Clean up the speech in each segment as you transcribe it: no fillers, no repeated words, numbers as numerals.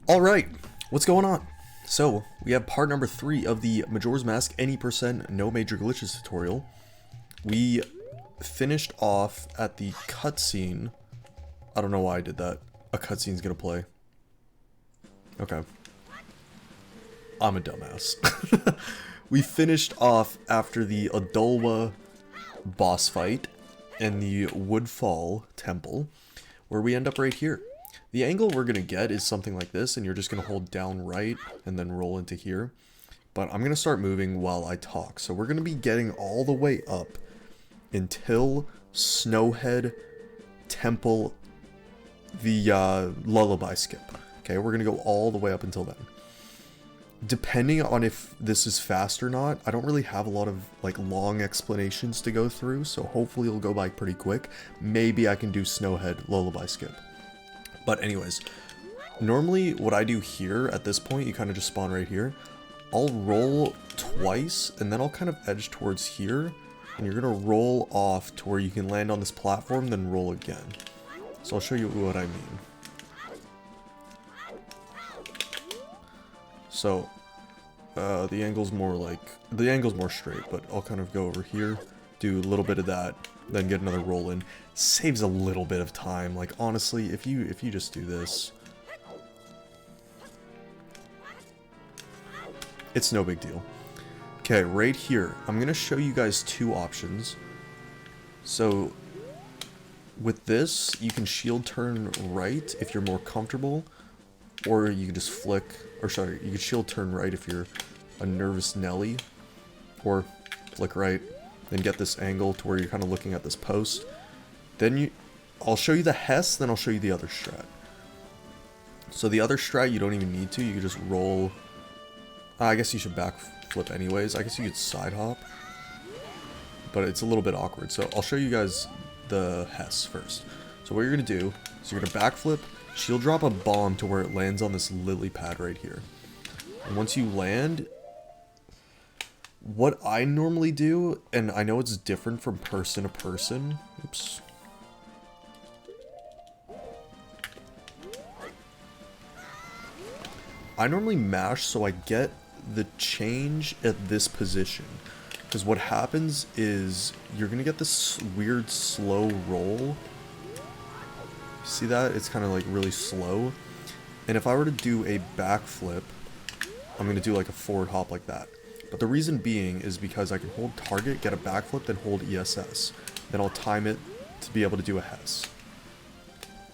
Alright, what's going on? So, we have part number 3 of the Majora's Mask any percent no major glitches tutorial. We finished off at the cutscene. I don't know why I did that. A cutscene's gonna play. Okay. I'm a dumbass. We finished off after the Adolwa boss fight in the Woodfall Temple, where we end up right here. The angle we're going to get is something like this, and you're just going to hold down right and then roll into here. But I'm going to start moving while I talk. So we're going to be getting all the way up until Snowhead Temple, the lullaby skip. Okay, we're going to go all the way up until then. Depending on if this is fast or not, I don't really have a lot of like long explanations to go through, so hopefully it'll go by pretty quick. Maybe I can do Snowhead lullaby skip. But anyways, normally what I do here at this point, you kind of just spawn right here. I'll roll twice and then I'll kind of edge towards here, and you're gonna roll off to where you can land on this platform, then roll again. So I'll show you what I mean. So the angle's more straight, but I'll kind of go over here, do a little bit of that, then get another roll in. Saves a little bit of time. Like honestly, if you just do this, it's no big deal. Okay, right here, I'm gonna show you guys two options. So with this, you can shield turn right if you're more comfortable, or you can just flick, or sorry, you can shield turn right if you're a nervous Nelly, or flick right, then get this angle to where you're kind of looking at this post. Then I'll show you the Hess, then I'll show you the other strat. So the other strat you don't even need to, you can just roll, I guess you should back flip anyways, I guess you could side hop, but it's a little bit awkward, so I'll show you guys the Hess first. So what you're going to do is you're going to backflip, shield drop a bomb to where it lands on this lily pad right here. And once you land, what I normally do, and I know it's different from person to person, oops. I normally mash so I get the change at this position. Because what happens is you're going to get this weird slow roll. See that? It's kind of like really slow. And if I were to do a backflip, I'm going to do like a forward hop like that. But the reason being is because I can hold target, get a backflip, then hold ESS. Then I'll time it to be able to do a Hess.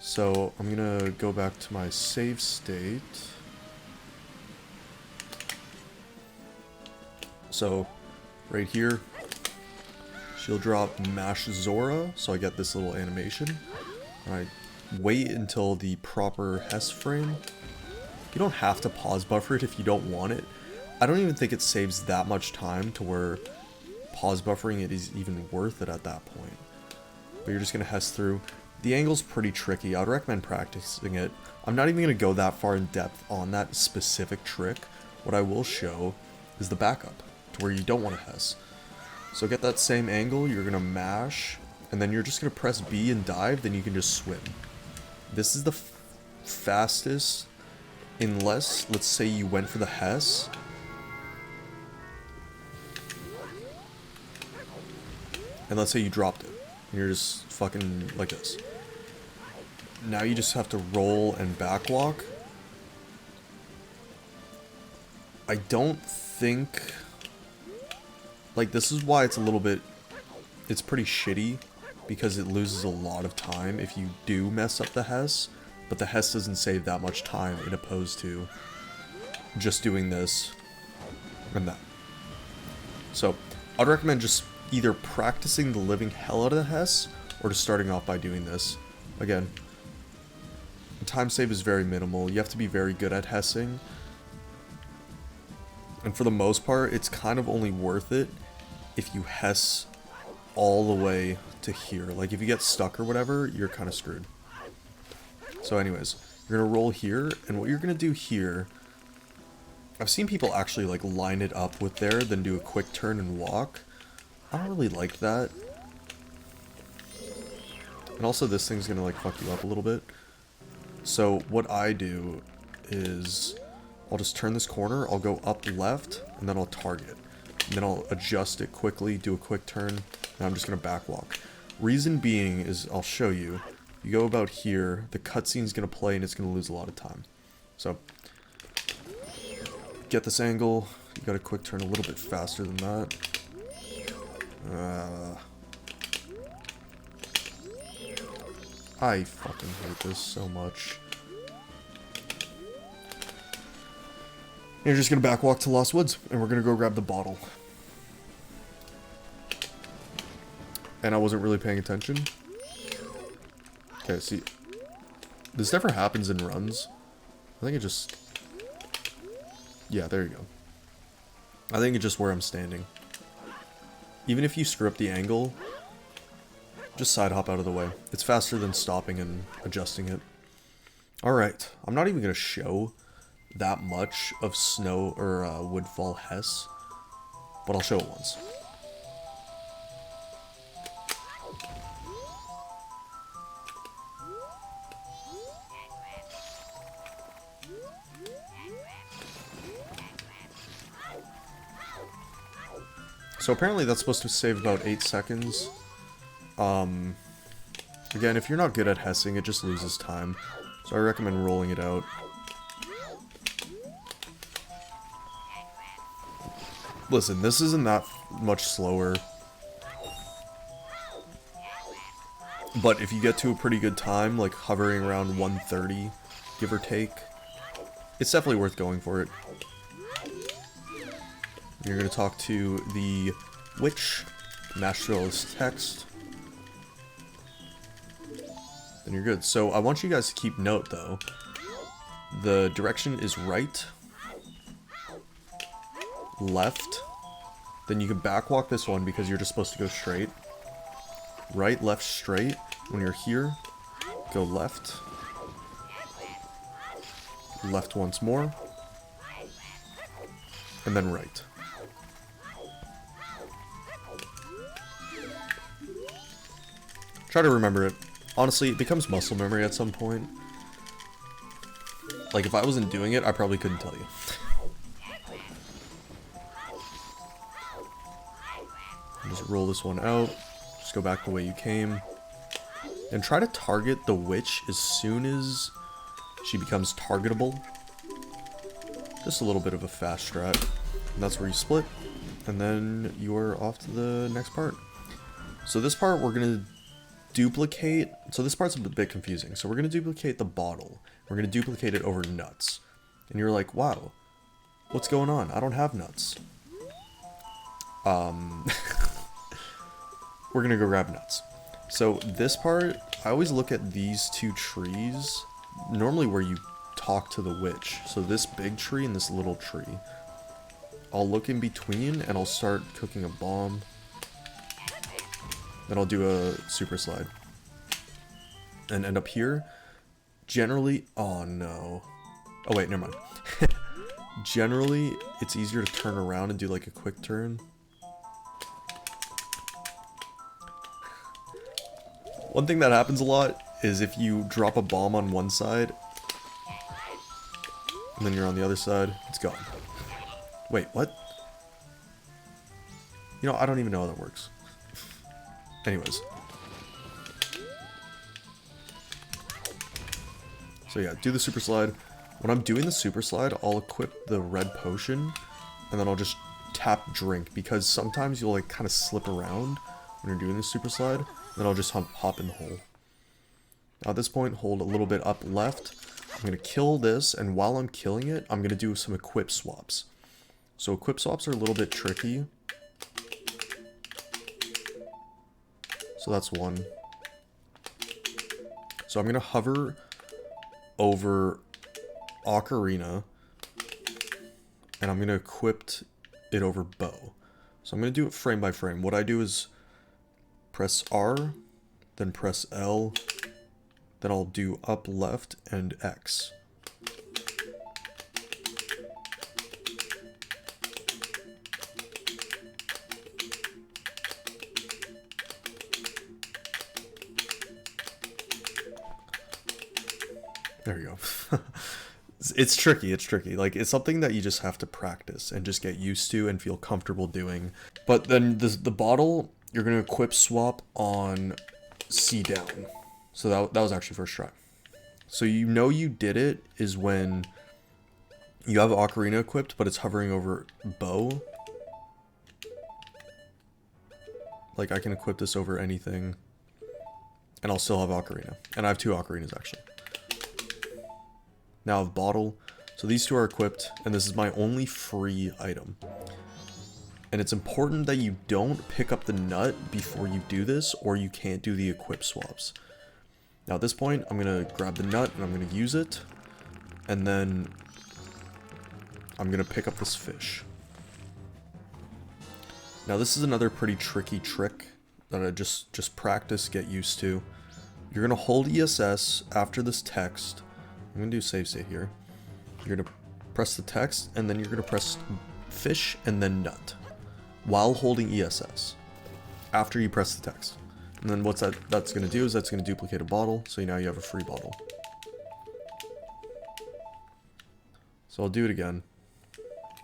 So I'm going to go back to my save state. So right here, shield drop, mash Zora, so I get this little animation. And I wait until the proper Hess frame. You don't have to pause buffer it if you don't want it. I don't even think it saves that much time to where pause buffering it is even worth it at that point. But you're just going to Hess through. The angle's pretty tricky. I'd recommend practicing it. I'm not even going to go that far in depth on that specific trick. What I will show is the backup to where you don't want to Hess. So get that same angle, you're going to mash, and then you're just going to press B and dive, then you can just swim. This is the fastest, unless, let's say you went for the Hess. And let's say you dropped it, and you're just fucking like this. Now you just have to roll and backwalk. I don't think, like this is why it's a little bit, it's pretty shitty, because it loses a lot of time if you do mess up the Hess, but the Hess doesn't save that much time in opposed to just doing this and that. So I'd recommend just either practicing the living hell out of the Hess, or just starting off by doing this. Again, the time save is very minimal. You have to be very good at Hessing. And for the most part, it's kind of only worth it if you Hess all the way to here. Like if you get stuck or whatever, you're kind of screwed. So anyways, you're going to roll here, and what you're going to do here, I've seen people actually like line it up with there, then do a quick turn and walk. I don't really like that. And also this thing's going to like fuck you up a little bit. So what I do is I'll just turn this corner, I'll go up left, and then I'll target. And then I'll adjust it quickly, do a quick turn, and I'm just going to back walk. Reason being is, I'll show you, you go about here, the cutscene's going to play and it's going to lose a lot of time. So, get this angle, you got a quick turn a little bit faster than that. I fucking hate this so much. You're just gonna back walk to Lost Woods, and we're gonna go grab the bottle. And I wasn't really paying attention. Okay, see, this never happens in runs. I think it just, yeah, there you go. I think it's just where I'm standing. Even if you screw up the angle, just side hop out of the way. It's faster than stopping and adjusting it. Alright, I'm not even gonna show that much of Snow or Woodfall Hess, but I'll show it once. So apparently that's supposed to save about 8 seconds. Again, if you're not good at Hessing, it just loses time. So I recommend rolling it out. Listen, this isn't that much slower. But if you get to a pretty good time, like hovering around 1:30, give or take, it's definitely worth going for it. You're going to talk to the witch, match through all this text. Then you're good. So I want you guys to keep note, though. The direction is right, left, then you can back walk this one because you're just supposed to go straight. Right, left, straight. When you're here, go left. Left once more. And then right. Try to remember it. Honestly, it becomes muscle memory at some point. Like, if I wasn't doing it, I probably couldn't tell you. Just roll this one out. Just go back the way you came. And try to target the witch as soon as she becomes targetable. Just a little bit of a fast strat. And that's where you split. And then you are off to the next part. So this part we're going to duplicate. So this part's a bit confusing. So we're going to duplicate the bottle. We're going to duplicate it over nuts. And you're like, wow, what's going on? I don't have nuts. We're going to go grab nuts. So this part, I always look at these two trees, normally where you talk to the witch. So this big tree and this little tree. I'll look in between and I'll start cooking a bomb. Then I'll do a super slide. And end up here. Generally, oh no. Oh wait, never mind. Generally, it's easier to turn around and do like a quick turn. One thing that happens a lot is if you drop a bomb on one side, and then you're on the other side, it's gone. Wait, what? You know, I don't even know how that works. Anyways. So yeah, do the super slide. When I'm doing the super slide, I'll equip the red potion, and then I'll just tap drink, because sometimes you'll like kind of slip around when you're doing the super slide. Then I'll just hop in the hole. Now at this point, hold a little bit up left. I'm going to kill this, and while I'm killing it, I'm going to do some equip swaps. So equip swaps are a little bit tricky. So that's one. So I'm going to hover over Ocarina, and I'm going to equip it over Bow. So I'm going to do it frame by frame. What I do is press R, then press L, then I'll do up, left, and X. There you go. It's tricky, it's tricky. Like, it's something that you just have to practice and just get used to and feel comfortable doing. But then the bottle, you're going to equip swap on C down. So that was actually first try. So you know you did it is when you have Ocarina equipped, but it's hovering over bow. Like, I can equip this over anything, and I'll still have Ocarina. And I have 2 Ocarinas, actually. Now I have bottle. So these 2 are equipped, and this is my only free item. And it's important that you don't pick up the nut before you do this, or you can't do the equip swaps. Now at this point, I'm going to grab the nut, and I'm going to use it. And then I'm going to pick up this fish. Now this is another pretty tricky trick that I just practice, get used to. You're going to hold ESS after this text. I'm going to do save state here. You're going to press the text, and then you're going to press fish and then nut while holding ESS after you press the text. And then what's that's going to do is that's going to duplicate a bottle, so now you have a free bottle. So I'll do it again.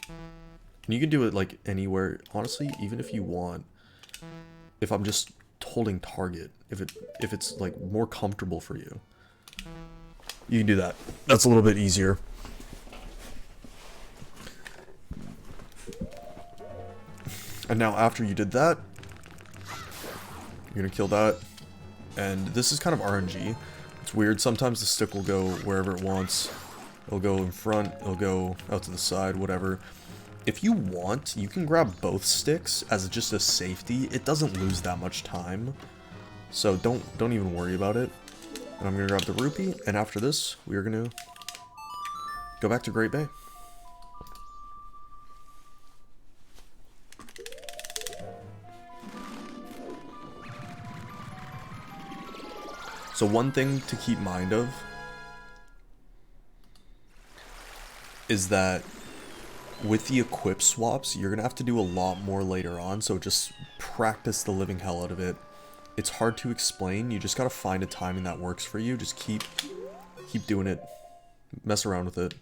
And you can do it like anywhere, honestly, even if you want. If I'm just holding target, if it's like more comfortable for you, you can do that. That's a little bit easier. And now after you did that, you're gonna kill that. And this is kind of RNG. It's weird. Sometimes the stick will go wherever it wants. It'll go in front, it'll go out to the side, whatever. If you want, you can grab both sticks as just a safety. It doesn't lose that much time. So don't even worry about it. And I'm gonna grab the rupee, and after this, we are gonna go back to Great Bay. So one thing to keep mind of is that with the equip swaps, you're gonna have to do a lot more later on, so just practice the living hell out of it. It's hard to explain, you just gotta find a timing that works for you. Just keep doing it. Mess around with it.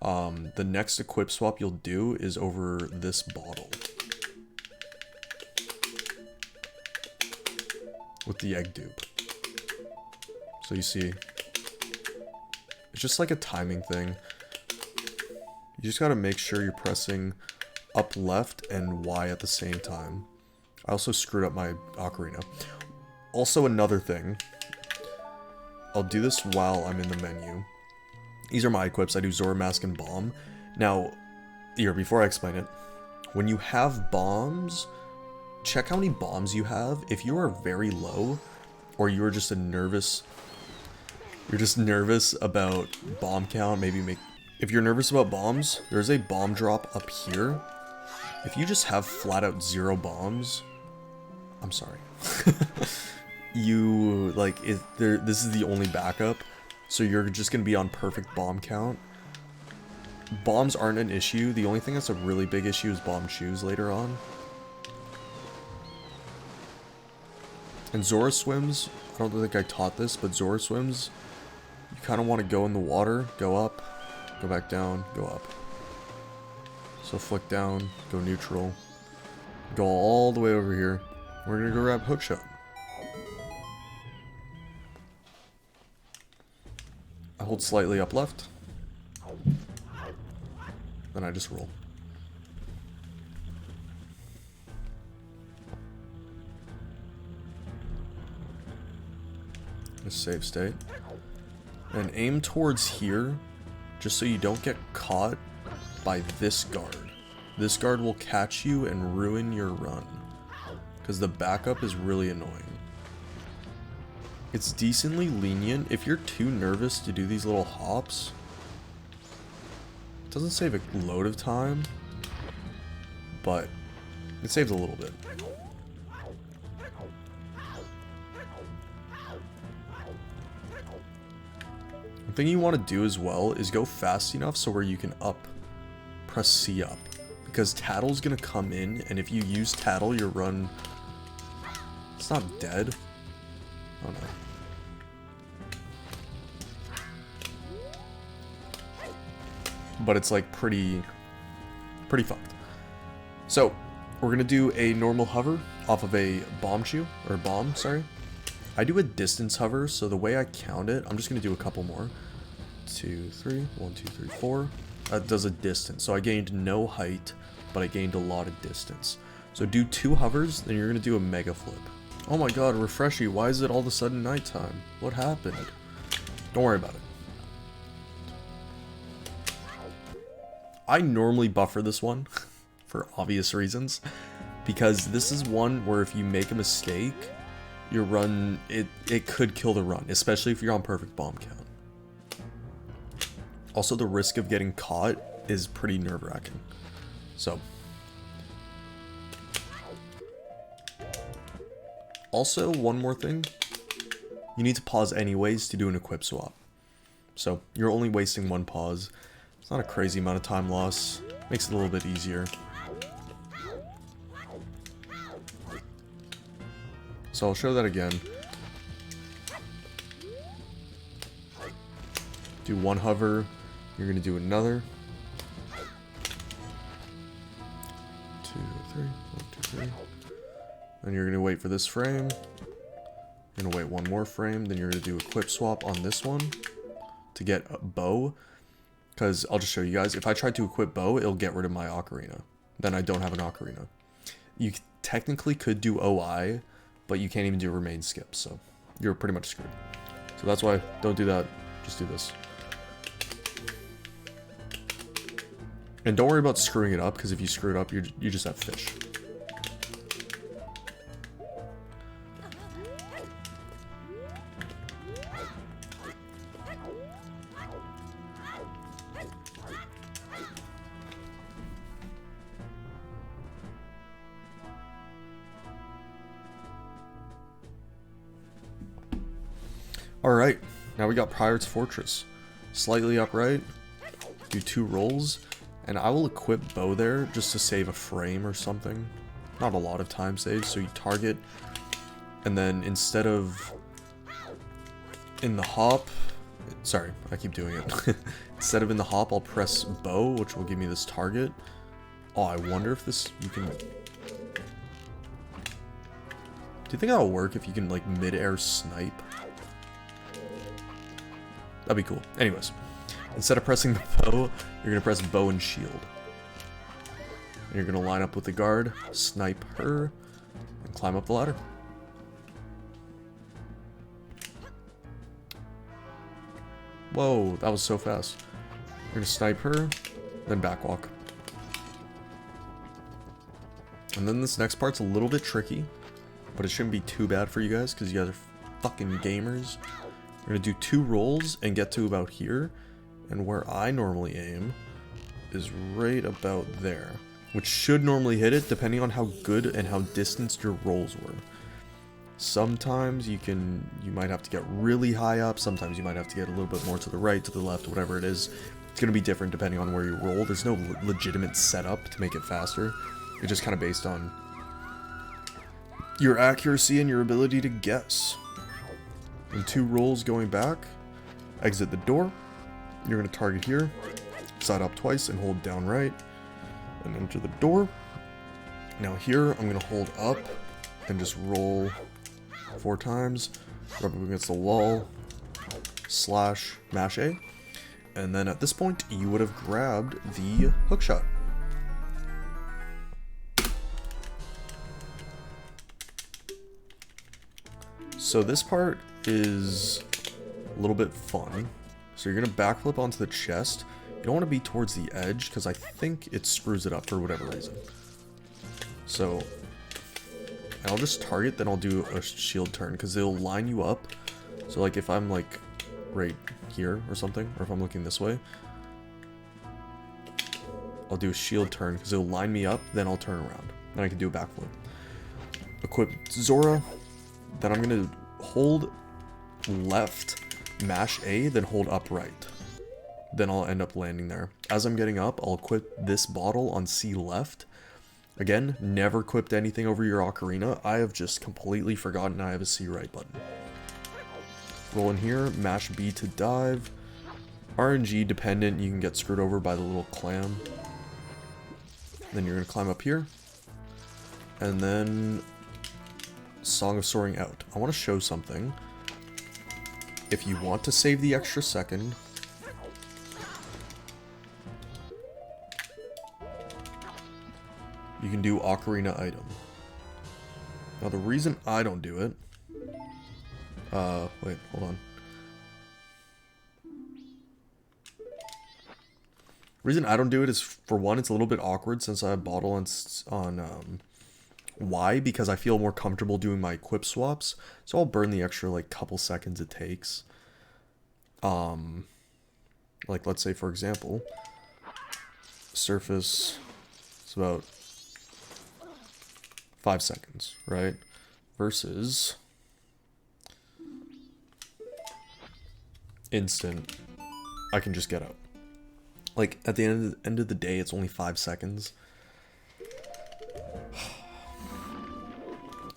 The next equip swap you'll do is over this bottle. With the egg dupe. So you see, it's just like a timing thing. You just gotta make sure you're pressing up left and Y at the same time. I also screwed up my ocarina. Also another thing, I'll do this while I'm in the menu. These are my equips. I do Zora Mask and Bomb. Now, here, before I explain it, when you have bombs, check how many bombs you have. If you are very low, or you're just nervous about bomb count, if you're nervous about bombs, there's a bomb drop up here. If you just have flat out 0 bombs, I'm sorry. This is the only backup, so you're just gonna be on perfect bomb count. Bombs aren't an issue. The only thing that's a really big issue is bomb shoes later on. And Zora Swims, I don't think I taught this, but Zora Swims, you kind of want to go in the water, go up, go back down, go up. So flick down, go neutral, go all the way over here. We're going to go grab hookshot. I hold slightly up left. Then I just roll. Just save state. And aim towards here, just so you don't get caught by this guard. This guard will catch you and ruin your run, because the backup is really annoying. It's decently lenient. If you're too nervous to do these little hops, it doesn't save a load of time, but it saves a little bit. The thing you want to do as well is go fast enough so where you can press C up. Because Tattle's gonna come in, and if you use Tattle, your run, it's not dead. Oh no. but it's like pretty fucked. So we're gonna do a normal hover off of a bomb, sorry. I do a distance hover, so the way I count it, I'm just gonna do a couple more. 2, 3, 1, 2, 3, 4. That does a distance, so I gained no height, but I gained a lot of distance. So do 2 hovers, then you're gonna do a mega flip. Oh my god, Refreshy, why is it all of a sudden nighttime? What happened? Don't worry about it. I normally buffer this one for obvious reasons, because this is one where if you make a mistake, your run, it could kill the run, especially if you're on perfect bomb count. Also, the risk of getting caught is pretty nerve-wracking. So. Also, one more thing. You need to pause anyways to do an equip swap. So, you're only wasting 1 pause. It's not a crazy amount of time loss. Makes it a little bit easier. So I'll show that again. Do 1 hover. You're going to do another. 2, 3. 1, 2, 3. Then you're going to wait for this frame. You're going to wait 1 more frame. Then you're going to do a equip swap on this one to get a bow. Because I'll just show you guys. If I try to equip bow, it'll get rid of my ocarina. Then I don't have an ocarina. You technically could do OI, but you can't even do remain skip. So you're pretty much screwed. So that's why don't do that. Just do this. And don't worry about screwing it up, because if you screw it up, you just have fish. Alright, now we got Pirate's Fortress. Slightly upright, do 2 rolls. And I will equip bow there just to save a frame or something. Not a lot of time saved, so you target. And then instead of in the hop, sorry, I keep doing it. Instead of in the hop, I'll press bow, which will give me this target. Oh, I wonder if this, you can... Do you think that'll work if you can like mid-air snipe? That'd be cool. Anyways. Instead of pressing the bow, you're going to press bow and shield. And you're going to line up with the guard, snipe her, and climb up the ladder. Whoa, that was so fast. You're going to snipe her, then backwalk. And then this next part's a little bit tricky, but it shouldn't be too bad for you guys, because you guys are fucking gamers. You're going to do 2 rolls and get to about here. And where I normally aim is right about there, which should normally hit it depending on how good and how distanced your rolls were. Sometimes you might have to get really high up, sometimes you might have to get a little bit more to the right, to the left, whatever it is. It's going to be different depending on where you roll. There's no legitimate setup to make it faster. It's just kind of based on your accuracy and your ability to guess. And 2 rolls going back, exit the door. You're going to target here, side up twice, and hold down right, and enter the door. Now here, I'm going to hold up, and just roll 4 times, rub up against the wall, slash, mash A, and then at this point, you would have grabbed the hookshot. So this part is a little bit fun. So you're going to backflip onto the chest. You don't want to be towards the edge, because I think it screws it up for whatever reason. So, and I'll just target, then I'll do a shield turn, because they'll line you up. So like if I'm like right here or something, or if I'm looking this way, I'll do a shield turn, because it'll line me up, then I'll turn around. Then I can do a backflip. Equip Zora, then I'm going to hold left, mash A, then hold up right. Then I'll end up landing there. As I'm getting up, I'll equip this bottle on C left. Again, never equipped anything over your ocarina. I have just completely forgotten I have a C right button. Roll in here, mash B to dive. RNG dependent, you can get screwed over by the little clam. Then you're going to climb up here. And then Song of Soaring Out. I want to show something. If you want to save the extra second, you can do Ocarina item. Now the reason I don't do it, wait, hold on. The reason I don't do it is, for one, it's a little bit awkward since I have bottle on Y, because I feel more comfortable doing my equip swaps, so I'll burn the extra like couple seconds it takes. Like let's say for example, surface, it's about 5 seconds, right? Versus instant, I can just get out. Like at the end of the day, it's only 5 seconds.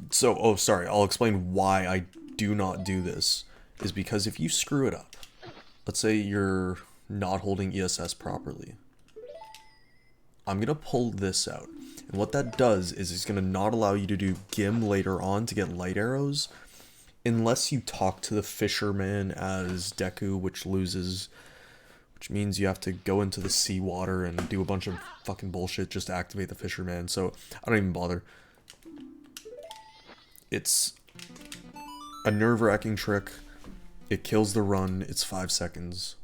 So, oh, sorry, I'll explain why I do not do this. Is because if you screw it up, let's say you're not holding ESS properly, I'm going to pull this out. And what that does is it's going to not allow you to do Gim later on to get light arrows, unless you talk to the fisherman as Deku, which means you have to go into the seawater and do a bunch of fucking bullshit just to activate the fisherman, so I don't even bother. It's a nerve-wracking trick. It kills the run. It's 5 seconds.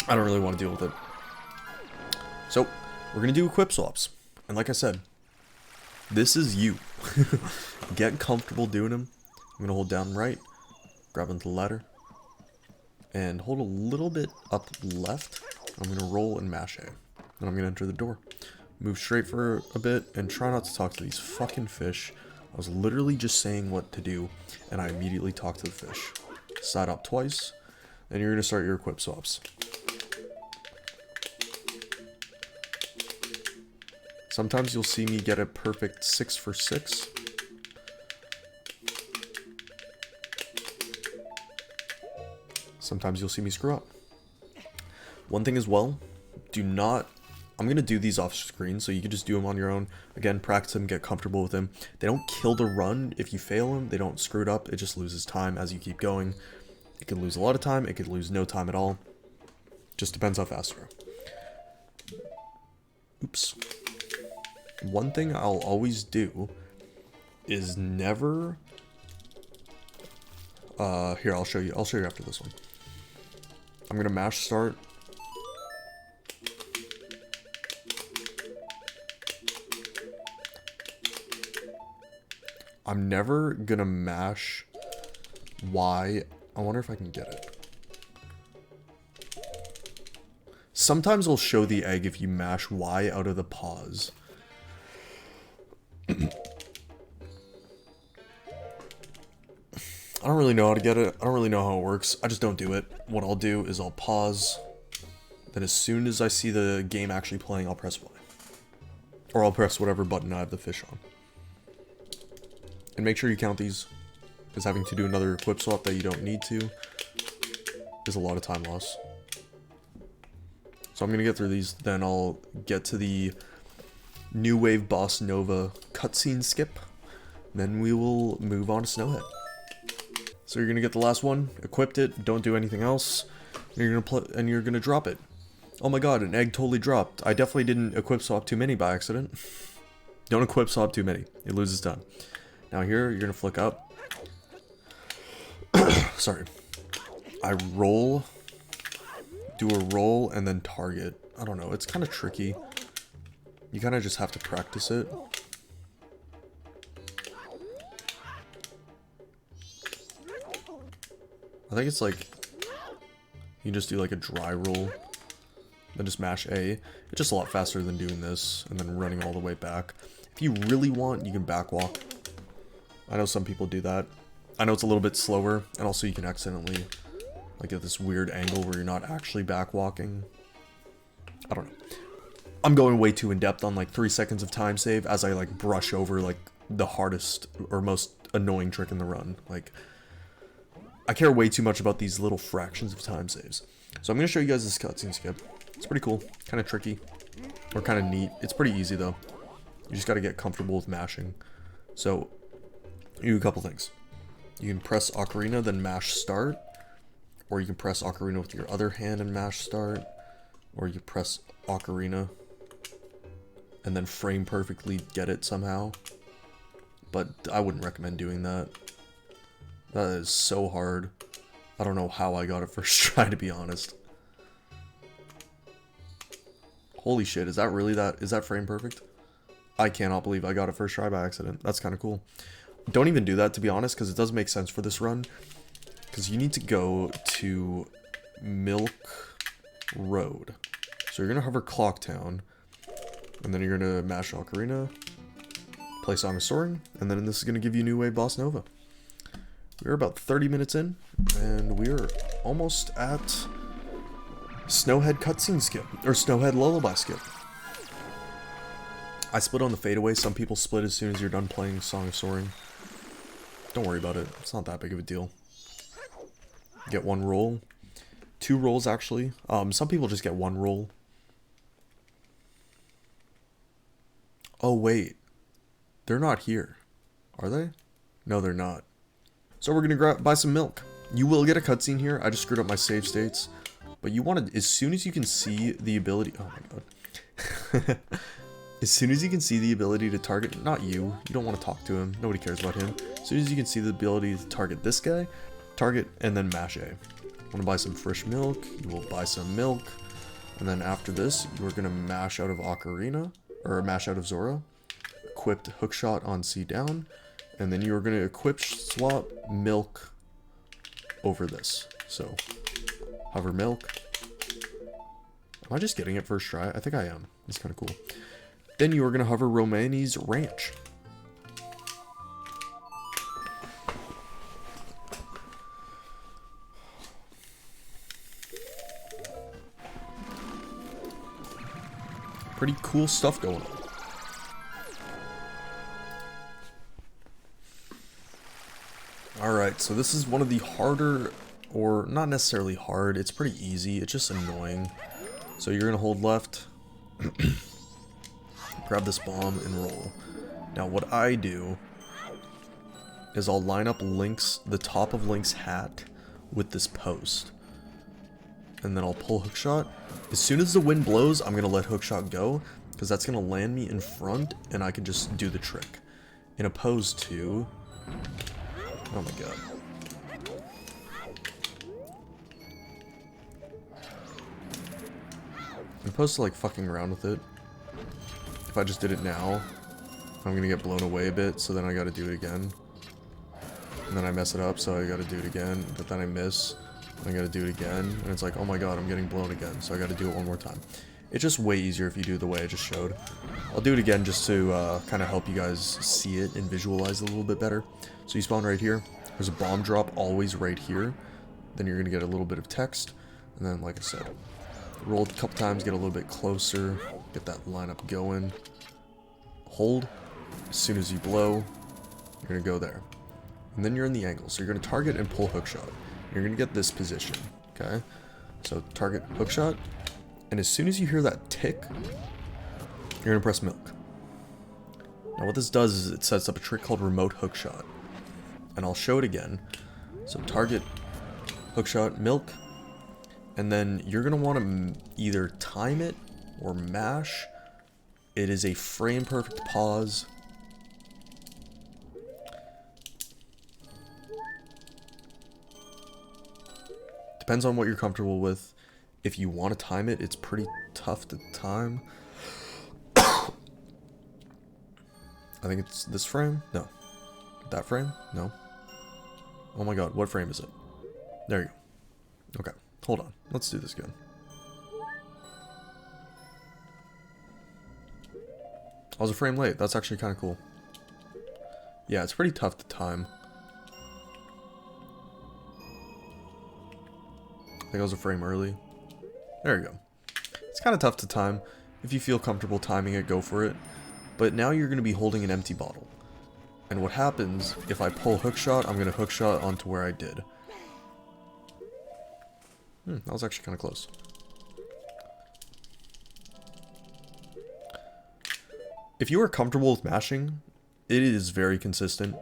I don't really want to deal with it. So, we're going to do equip swaps. And like I said, this is you. Get comfortable doing them. I'm going to hold down right, grab onto the ladder, and hold a little bit up left. I'm going to roll and mash A. Then I'm going to enter the door. Move straight for a bit, and try not to talk to these fucking fish. I was literally just saying what to do, and I immediately talked to the fish. Side up twice, then you're going to start your equip swaps. Sometimes you'll see me get a perfect 6 for 6. Sometimes you'll see me screw up. One thing as well, do not... I'm going to do these off screen, so you can just do them on your own. Again, practice them, get comfortable with them. They don't kill the run if you fail them. They don't screw it up. It just loses time as you keep going. It could lose a lot of time. It could lose no time at all. Just depends how fast you are. Oops. One thing I'll always do is never... here, I'll show you. I'll show you after this one. I'm going to mash start. I'm never gonna mash Y. I wonder if I can get it. Sometimes it'll show the egg if you mash Y out of the pause. I don't really know how to get it. I don't really know how it works. I just don't do it. What I'll do is I'll pause. Then as soon as I see the game actually playing, I'll press Y. Or I'll press whatever button I have the fish on. And make sure you count these, because having to do another equip swap that you don't need to is a lot of time loss. So I'm going to get through these, then I'll get to the New Wave Boss Nova cutscene skip, then we will move on to Snowhead. So you're going to get the last one, equipped it, don't do anything else, you're going to drop it. Oh my god, an egg totally dropped. I definitely didn't equip swap too many by accident. Don't equip swap too many, it loses time. Now here, you're going to flick up. Sorry. I roll, do a roll, and then target. I don't know, it's kind of tricky. You kind of just have to practice it. I think it's like, you just do like a dry roll, then just mash A. It's just a lot faster than doing this, and then running all the way back. If you really want, you can backwalk. I know some people do that. I know it's a little bit slower, and also you can accidentally like get this weird angle where you're not actually backwalking. I don't know. I'm going way too in depth on like 3 seconds of time save as I like brush over like the hardest or most annoying trick in the run. Like, I care way too much about these little fractions of time saves. So I'm going to show you guys this cutscene skip. It's pretty cool. Kind of tricky. Or kind of neat. It's pretty easy, though. You just got to get comfortable with mashing. So, you do a couple things. You can press Ocarina, then mash start. Or you can press Ocarina with your other hand and mash start. Or you press Ocarina and then frame perfectly get it somehow. But I wouldn't recommend doing that. That is so hard. I don't know how I got it first try, to be honest. Holy shit, is that really is that frame perfect? I cannot believe I got it first try by accident. That's kind of cool. Don't even do that, to be honest, because it does make sense for this run. Because you need to go to Milk Road. So you're going to hover Clock Town. And then you're going to mash Ocarina. Play Song of Soaring. And then this is going to give you New Wave Bossa Nova. We're about 30 minutes in. And we're almost at Snowhead Cutscene skip. Or Snowhead Lullaby skip. I split on the fadeaway. Some people split as soon as you're done playing Song of Soaring. Don't worry about it. It's not that big of a deal. Get one roll. 2 rolls, actually. Some people just get 1 roll. Oh, wait. They're not here. Are they? No, they're not. So we're going to buy some milk. You will get a cutscene here. I just screwed up my save states. But you want to, as soon as you can see the ability... Oh, my God. As soon as you can see the ability to target... Not you. You don't want to talk to him. Nobody cares about him. As soon as you can see the ability to target this guy... Target and then mash A. Want to buy some fresh milk, you will buy some milk, and then after this, you are going to mash out of Ocarina, or mash out of Zora, equipped hookshot on C down, and then you are going to equip swap milk over this. So, hover milk. Am I just getting it first try? I think I am. It's kind of cool. Then you are going to hover Romani's Ranch. Pretty cool stuff going on. Alright, so this is one of the harder, or not necessarily hard, it's pretty easy, it's just annoying. So you're going to hold left, grab this bomb, and roll. Now what I do is I'll line up Link's, the top of Link's hat with this post. And then I'll pull hookshot. As soon as the wind blows, I'm going to let hookshot go, because that's going to land me in front, and I can just do the trick. In opposed to... Oh my god. In opposed to like fucking around with it, if I just did it now, I'm going to get blown away a bit, so then I got to do it again. And then I mess it up, so I got to do it again, but then I miss. I gotta do it again, and it's like, oh my god, I'm getting blown again, so I gotta do it one more time. It's just way easier if you do it the way I just showed. I'll do it again just to kind of help you guys see it and visualize it a little bit better. So you spawn right here. There's a bomb drop always right here. Then you're gonna get a little bit of text, and then, like I said, roll a couple times, get a little bit closer, get that lineup going. Hold. As soon as you blow, you're gonna go there. And then you're in the angle, so you're gonna target and pull hookshot. You're going to get this position, okay? So target hookshot, and as soon as you hear that tick, you're going to press milk. Now what this does is it sets up a trick called remote hookshot, and I'll show it again. So target, hookshot, milk, and then you're going to want to either time it or mash. It is a frame perfect pause. Depends on what you're comfortable with. If you want to time it, it's pretty tough to time. I think it's this frame? No. That frame? No. Oh my god, what frame is it? There you go. Okay, hold on. Let's do this again. I was a frame late. That's actually kind of cool. Yeah, it's pretty tough to time. I think I was a frame early. There you go. It's kind of tough to time. If you feel comfortable timing it, go for it. But now you're going to be holding an empty bottle. And what happens, if I pull hookshot, I'm going to hookshot onto where I did. That was actually kind of close. If you are comfortable with mashing, it is very consistent.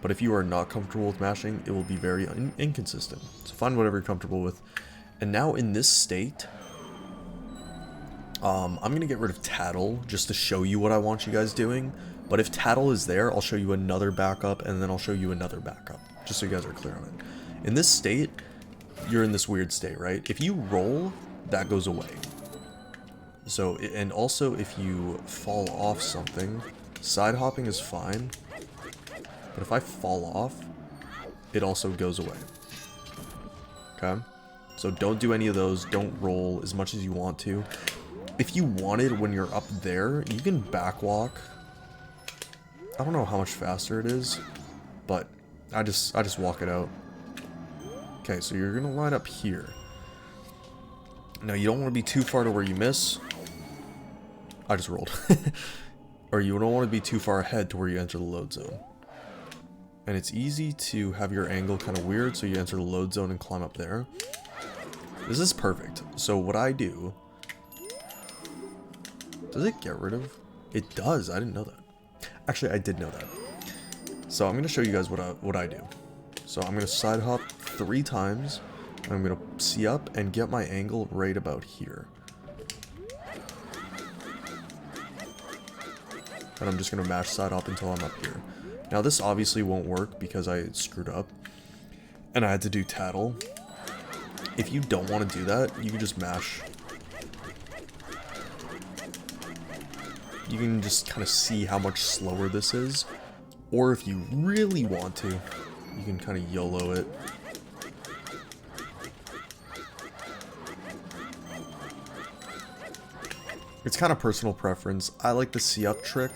But if you are not comfortable with mashing, it will be very inconsistent. So find whatever you're comfortable with. And now in this state, I'm going to get rid of Tattle just to show you what I want you guys doing. But if Tattle is there, I'll show you another backup, and then I'll show you another backup, just so you guys are clear on it. In this state, you're in this weird state, right? If you roll, that goes away. So, and also if you fall off something, side hopping is fine. But if I fall off, it also goes away. Okay? So don't do any of those. Don't roll as much as you want to. If you wanted, when you're up there, you can backwalk. I don't know how much faster it is, but I just walk it out. Okay, so you're gonna line up here. Now you don't want to be too far to where you miss. I just rolled. Or you don't want to be too far ahead to where you enter the load zone. And it's easy to have your angle kind of weird, so you enter the load zone and climb up there. This is perfect. So what I do... Does it get rid of... It does. I didn't know that. Actually, I did know that. So I'm going to show you guys what I do. So I'm going to side hop 3 times. And I'm going to see up and get my angle right about here. And I'm just going to mash side hop until I'm up here. Now this obviously won't work because I screwed up. And I had to do Tattle. If you don't want to do that, you can just mash. You can just kind of see how much slower this is. Or if you really want to, you can kind of YOLO it. It's kind of personal preference. I like the see up trick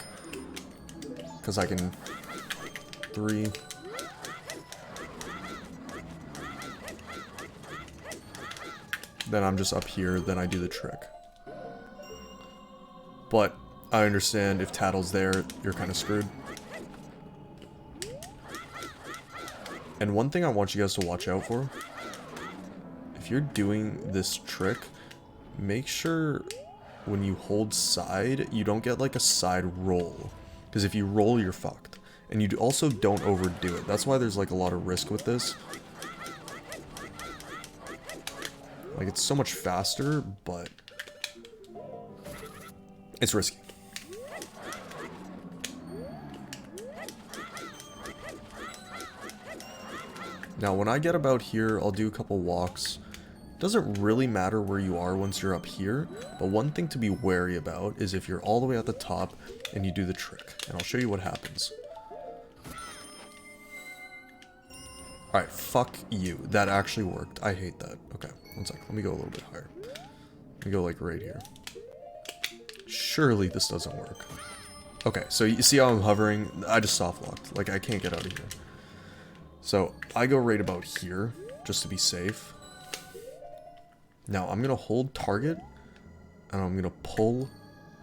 because I can 3. Then I'm just up here, then I do the trick. But I understand if Tattle's there, you're kind of screwed. And one thing I want you guys to watch out for, if you're doing this trick, make sure when you hold side, you don't get like a side roll. Because if you roll, you're fucked. And you also don't overdo it. That's why there's like a lot of risk with this. Like it's so much faster, but it's risky. Now when I get about here, I'll do a couple walks. Doesn't really matter where you are once you're up here, but one thing to be wary about is if you're all the way at the top and you do the trick, and I'll show you what happens. Alright, fuck you. That actually worked. I hate that. Okay, one sec. Let me go a little bit higher. Let me go like right here. Surely this doesn't work. Okay, so you see how I'm hovering? I just soft locked. Like I can't get out of here. So I go right about here just to be safe. Now I'm gonna hold target and I'm gonna pull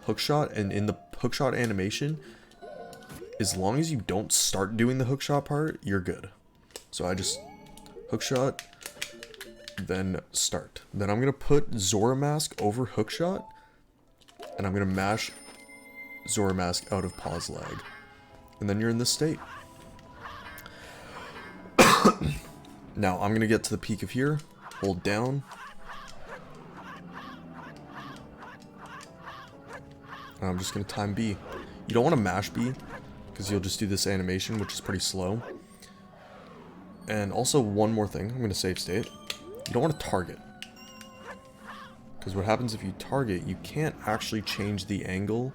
hookshot, and in the hookshot animation, as long as you don't start doing the hookshot part, you're good. So I just hookshot, then start. Then I'm gonna put Zora mask over hookshot, and I'm gonna mash Zora mask out of pause lag. And then you're in this state. Now I'm gonna get to the peak of here, hold down. And I'm just gonna time B. You don't want to mash B, because you'll just do this animation, which is pretty slow. And also one more thing, I'm gonna save state. You don't want to target. Because what happens if you target, you can't actually change the angle.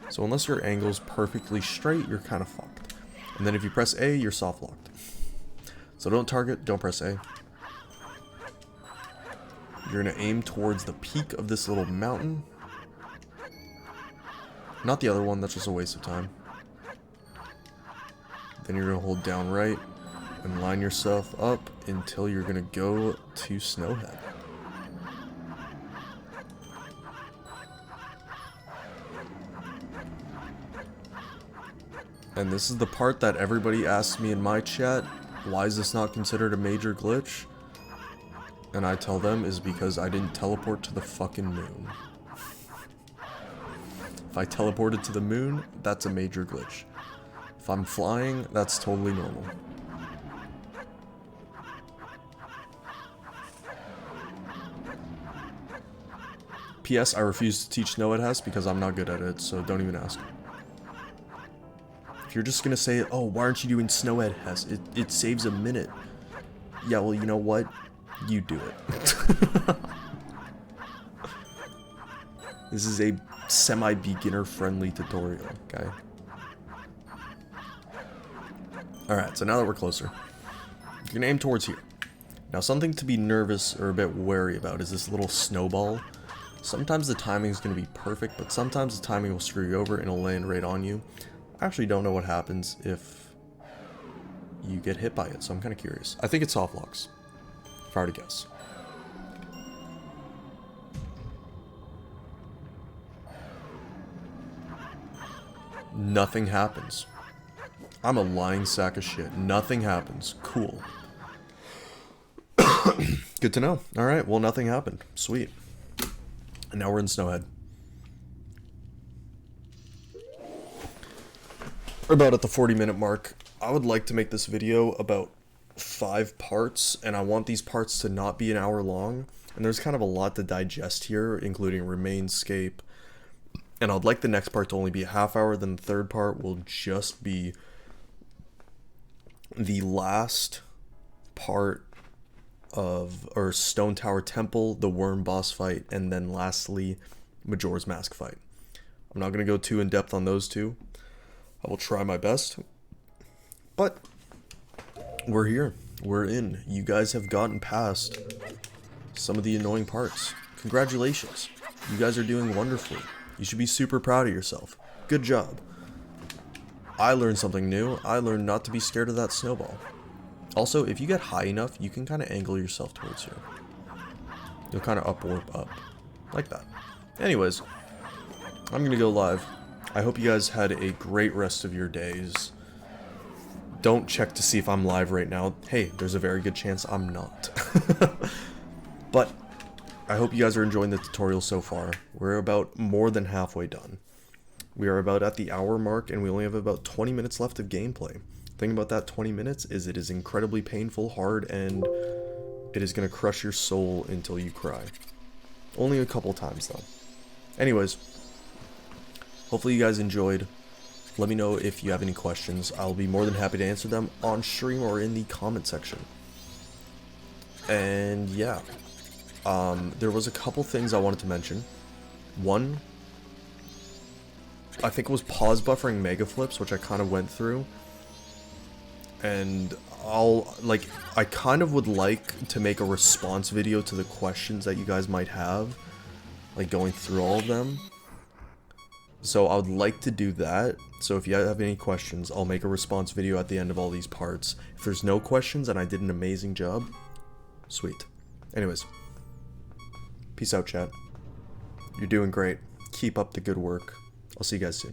So unless your angle's perfectly straight, you're kind of fucked. And then if you press A, you're soft locked. So don't target, don't press A. You're gonna aim towards the peak of this little mountain. Not the other one, that's just a waste of time. Then you're gonna hold down right and line yourself up until you're gonna go to Snowhead. And this is the part that everybody asks me in my chat, why is this not considered a major glitch? And I tell them is because I didn't teleport to the fucking moon. If I teleported to the moon, that's a major glitch. If I'm flying, that's totally normal. P.S. I refuse to teach Snowhead Hess because I'm not good at it, so don't even ask. If you're just gonna say, oh, why aren't you doing Snowhead Hess? It saves a minute. Yeah, well, you know what? You do it. This is a semi-beginner friendly tutorial, okay? Alright, so now that we're closer, you're gonna aim towards here. Now, something to be nervous or a bit wary about is this little snowball. Sometimes the timing is going to be perfect, but sometimes the timing will screw you over and it'll land right on you. I actually don't know what happens if you get hit by it, so I'm kind of curious. I think it's soft locks, if I were to guess. Nothing happens. I'm a lying sack of shit. Nothing happens. Cool. Good to know. Alright, well, nothing happened. Sweet. And now we're in Snowhead. We're about at the 40-minute mark. I would like to make this video about 5 parts, and I want these parts to not be an hour long. And there's kind of a lot to digest here, including Remainscape. And I'd like the next part to only be a half hour, then the third part will just be the last part of, or Stone Tower Temple, the Worm boss fight, and then lastly, Majora's Mask fight. I'm not going to go too in depth on those two. I will try my best. But we're here. We're in. You guys have gotten past some of the annoying parts. Congratulations. You guys are doing wonderfully. You should be super proud of yourself. Good job. I learned something new. I learned not to be scared of that snowball. Also, if you get high enough, you can kind of angle yourself towards here. You'll kind of up warp up. Like that. Anyways, I'm going to go live. I hope you guys had a great rest of your days. Don't check to see if I'm live right now. Hey, there's a very good chance I'm not. But I hope you guys are enjoying the tutorial so far. We're about more than halfway done. We are about at the hour mark, and we only have about 20 minutes left of gameplay. The thing about that 20 minutes is it is incredibly painful, hard, and it is going to crush your soul until you cry. Only a couple times, though. Anyways, hopefully you guys enjoyed. Let me know if you have any questions. I'll be more than happy to answer them on stream or in the comment section. And yeah, there was a couple things I wanted to mention. One, I think it was pause buffering mega flips, which I kind of went through. And I kind of would like to make a response video to the questions that you guys might have, like going through all of them. So I would like to do that. So if you have any questions, I'll make a response video at the end of all these parts. If there's no questions and I did an amazing job, sweet. Anyways, peace out, chat. You're doing great. Keep up the good work. I'll see you guys soon.